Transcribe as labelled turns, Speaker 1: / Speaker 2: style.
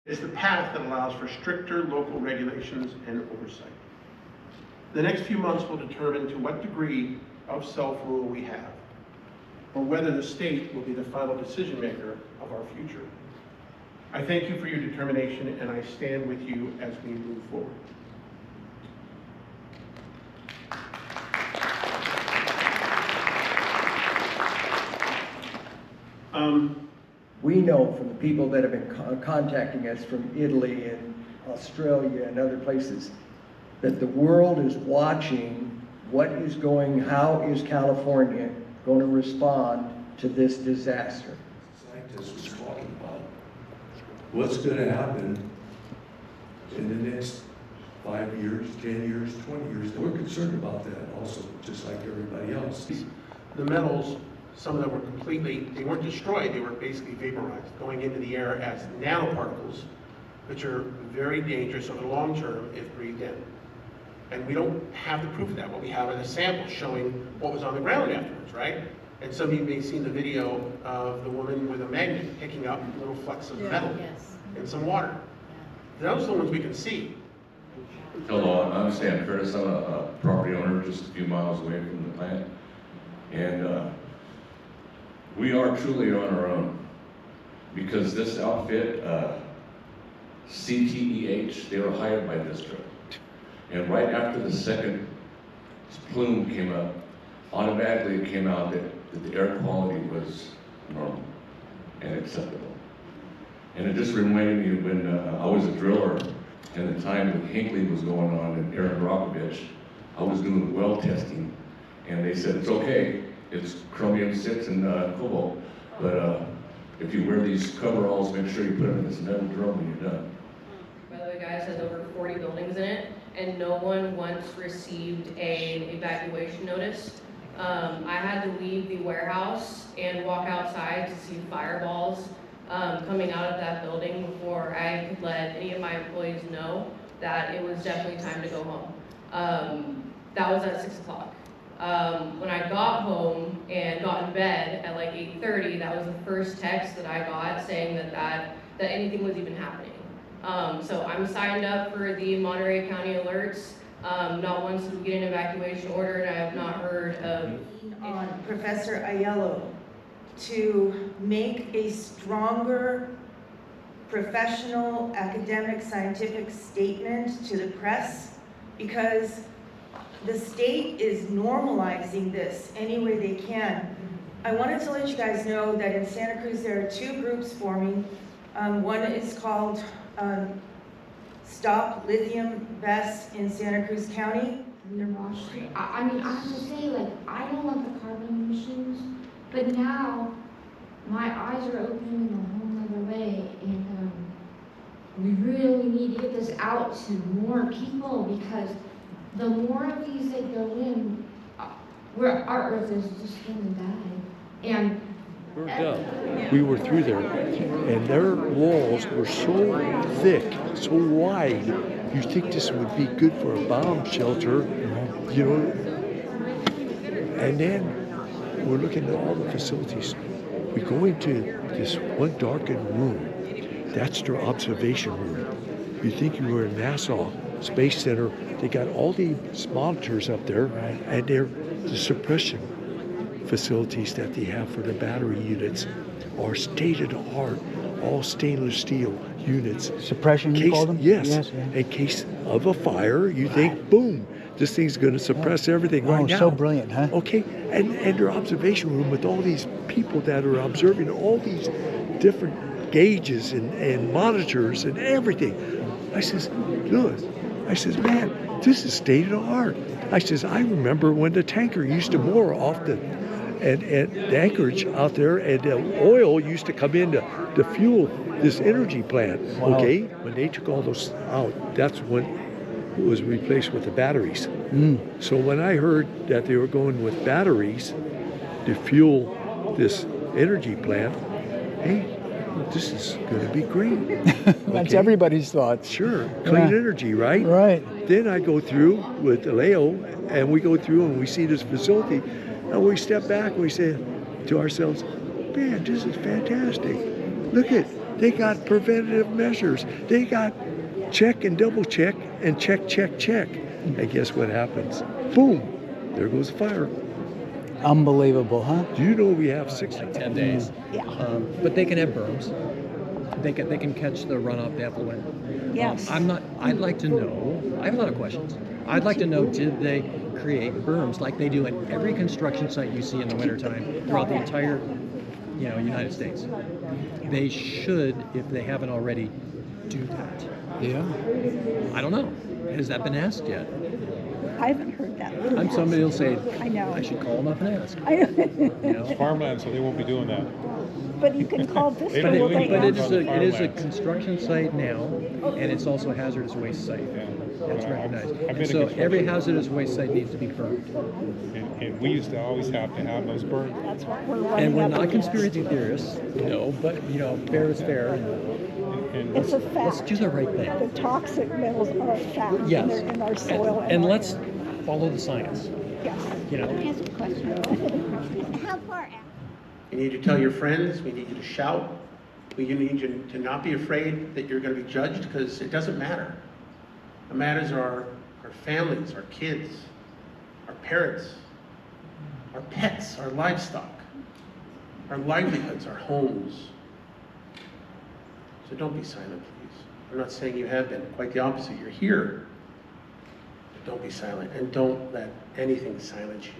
Speaker 1: is the path that allows for stricter local regulations and oversight. The next few months will determine to what degree of self-rule we have, or whether the state will be the final decision maker of our future. I thank you for your determination, and I stand with you as we move forward.
Speaker 2: We know from the people that have been contacting us from Italy and Australia and other places that the world is watching how is California going to respond to this disaster.
Speaker 3: Scientists was talking about what's going to happen in the next 5 years, 10 years, 20 years. We're concerned about that also, just like everybody else.
Speaker 1: The metals, some of them were they weren't destroyed, they were basically vaporized, going into the air as nanoparticles, which are very dangerous over the long term if breathed in. And we don't have the proof of that. What we have are the samples showing what was on the ground afterwards, right? And some of you may have seen the video of the woman with a magnet picking up little flecks of metal in some water. Those are the ones we can see.
Speaker 4: Hello, I'm Stan Curtis. I'm a property owner just a few miles away from the plant. And we are truly on our own because this outfit, CTEH, they were hired by Vistra. And right after the second plume came up, automatically it came out that the air quality was normal and acceptable. And it just reminded me of when I was a driller and the time that Hinckley was going on and Aaron Rokovich, I was doing well testing and they said, it's okay, it's chromium-6 and cobalt, but if you wear these coveralls, make sure you put them in this metal drum when you're done.
Speaker 5: By the way, guys, has over 40 buildings in it, and no one once received an evacuation notice. I had to leave the warehouse and walk outside to see fireballs coming out of that building before I could let any of my employees know that it was definitely time to go home. That was at 6 o'clock. When I got home and got in bed at like 8:30, that was the first text that I got saying that anything was even happening. So I'm signed up for the Monterey County alerts. Not once did we get an evacuation order, and I have not heard of
Speaker 6: on Professor Aiello to make a stronger professional, academic, scientific statement to the press, because the state is normalizing this any way they can. I wanted to let you guys know that in Santa Cruz there are two groups forming. One is called Stop Lithium Vests in Santa Cruz County.
Speaker 7: I mean, I have to say, like, I don't want the carbon emissions, but now my eyes are opening in a whole other way, and we really need to get this out to more people, because the more of these that go in, our earth is just going to die. And
Speaker 8: we were through there, and their walls were so thick, so wide. You think this would be good for a bomb shelter, you know? And then we're looking at all the facilities. We go into this one darkened room. That's their observation room. You think you were in NASA Space Center. They got all these monitors up there, and they're the suppression facilities that they have for the battery units are state-of-the-art, all stainless steel units.
Speaker 9: Suppression, you call them?
Speaker 8: Yes.
Speaker 9: Yeah.
Speaker 8: In case of a fire, you think, boom, this thing's going to suppress everything right now.
Speaker 9: Oh, so brilliant, huh?
Speaker 8: Okay, and their observation room with all these people that are observing all these different gauges and monitors and everything. I says, Lewis, I says, man, this is state-of-the-art. I says, I remember when the tanker used to moor off the anchorage out there, and the oil used to come in to fuel this energy plant.
Speaker 9: Wow.
Speaker 8: Okay, when they took all those out, that's when it was replaced with the batteries. So when I heard that they were going with batteries to fuel this energy plant, hey, this is going to be great.
Speaker 9: That's
Speaker 8: Okay?
Speaker 9: everybody's thoughts.
Speaker 8: Sure, clean energy, right?
Speaker 9: Right.
Speaker 8: Then I go through with Leo, and we go through and we see this facility, and we step back and we say to ourselves, man, this is fantastic. Look at They got preventative measures. They got check and double check and check, check, check. And guess what happens? Boom, there goes the fire.
Speaker 9: Unbelievable, huh?
Speaker 8: Do you know we have 60?
Speaker 10: 10 days.
Speaker 11: Yeah.
Speaker 10: But they can have berms. They can catch the runoff, the effluent.
Speaker 11: Yes.
Speaker 10: I'd like to know, I have a lot of questions. I'd like to know, did they create berms like they do at every construction site you see in the wintertime throughout the entire, United States? They should, if they haven't already, do that.
Speaker 9: Yeah.
Speaker 10: I don't know. Has that been asked yet?
Speaker 11: I haven't heard that.
Speaker 10: I'm somebody will say,
Speaker 11: I know.
Speaker 10: I should call them up and ask.
Speaker 12: Farmland, so they won't be doing that.
Speaker 11: But you can call this
Speaker 12: They
Speaker 10: But,
Speaker 12: don't
Speaker 11: one.
Speaker 12: do
Speaker 10: it, but
Speaker 12: anything.
Speaker 10: it is a construction site now, and it's also a hazardous waste site. That's recognized.
Speaker 12: I've been
Speaker 10: And
Speaker 12: in
Speaker 10: so
Speaker 12: construction.
Speaker 10: every hazardous waste site needs to be burned.
Speaker 12: And we used to always have to have those burned.
Speaker 11: That's what we're running
Speaker 10: And we're
Speaker 11: up
Speaker 10: not
Speaker 11: against.
Speaker 10: conspiracy theorists, no, but, fair is fair.
Speaker 12: And
Speaker 11: It's a
Speaker 10: Let's
Speaker 11: fact.
Speaker 10: do the right thing.
Speaker 11: The toxic metals are a fact, and
Speaker 10: Yes.
Speaker 11: they're in our soil.
Speaker 10: And
Speaker 11: our
Speaker 10: let's
Speaker 11: air.
Speaker 10: follow the science,
Speaker 11: Yes.
Speaker 10: you know?
Speaker 11: Ask a question. How far out?
Speaker 1: We need you to tell your friends, we need you to shout, we need you to not be afraid that you're going to be judged, because it doesn't matter. What matters are our families, our kids, our parents, our pets, our livestock, our livelihoods, our homes. So don't be silent, please. I'm not saying you have been, quite the opposite, you're here. But don't be silent, and don't let anything silence you.